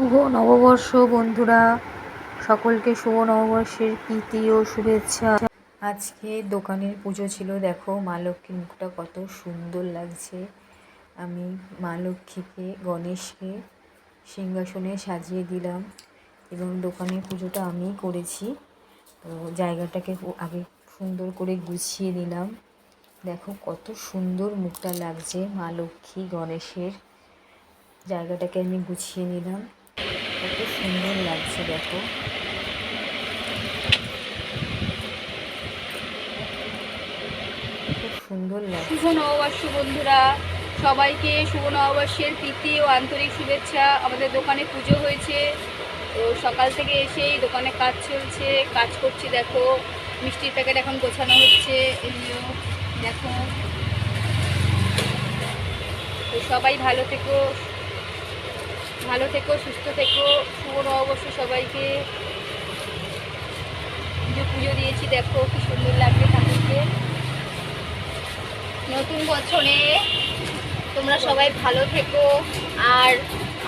শুভ নববর্ষ বন্ধুরা, সকলকে শুভ নববর্ষের প্রীতি ও শুভেচ্ছা। আজকে দোকানের পুজো ছিল। দেখো মা লক্ষ্মীর মুখটা কত সুন্দর লাগছে। আমি মা লক্ষ্মীকে, গণেশকে সিংহাসনে সাজিয়ে দিলাম এবং দোকানের পুজোটা আমিই করেছি। তো জায়গাটাকে আগে সুন্দর করে গুছিয়ে নিলাম। দেখো কত সুন্দর মুখটা লাগছে মা লক্ষ্মী গণেশের। জায়গাটাকে আমি গুছিয়ে নিলাম, কত সুন্দর লাগছে দেখো। খুব সুন্দর লাগছে। শুভ নববর্ষ বন্ধুরা, সবাইকে শুভ নববর্ষের প্রীতি ও আন্তরিক শুভেচ্ছা। আমাদের দোকানে পুজো হয়েছে, তো সকাল থেকে এসেই দোকানে কাজ চলছে, কাজ করছি। দেখো মিষ্টির প্যাকেট এখন গোছানো হচ্ছে, এমনিও দেখো। তো সবাই ভালো থেকো, সুস্থ থেকো। শুভ নববর্ষ সবাইকে। পুজো দিয়েছি, দেখো কি সুন্দর লাগবে ঠাকুরকে। নতুন বছরে তোমরা সবাই ভালো থেকো আর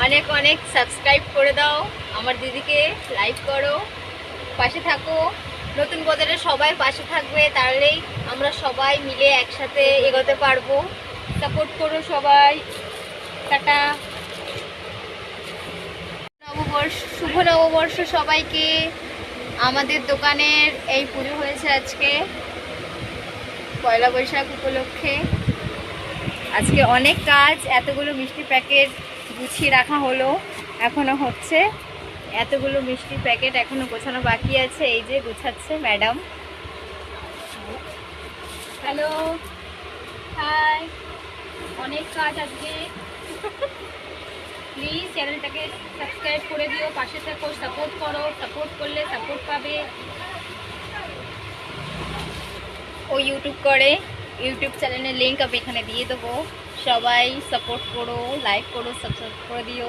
অনেক অনেক সাবস্ক্রাইব করে দাও, আমার দিদিকে লাইক করো, পাশে থাকো। নতুন বছরে সবাই পাশে থাকবে, তাহলেই আমরা সবাই মিলে একসাথে এগোতে পারবো। সাপোর্ট করো সবাই। টাটা। শুভ নববর্ষ সবাইকে। আমাদের দোকানের এই পুজো হয়েছে আজকে পয়লা বৈশাখ উপলক্ষে। আজকে অনেক কাজ, এতগুলো মিষ্টি প্যাকেট গুছিয়ে রাখা হলো, এখনো হচ্ছে। এতগুলো মিষ্টি প্যাকেট এখনো গোছানো বাকি আছে। এই যে গুছাচ্ছে ম্যাডাম। Hello, high. অনেক কাজ আজকে। প্লিজ চ্যানেলটাকে সাবস্ক্রাইব করে দিও, পাশে থাকো, সাপোর্ট করো। সাপোর্ট করলে সাপোর্ট পাবে। ও ইউটিউব করে, ইউটিউব চ্যানেলের লিঙ্ক আমি এখানে দিয়ে দেবো। সবাই সাপোর্ট করো, লাইক করো, সাবস্ক্রাইব করে দিও।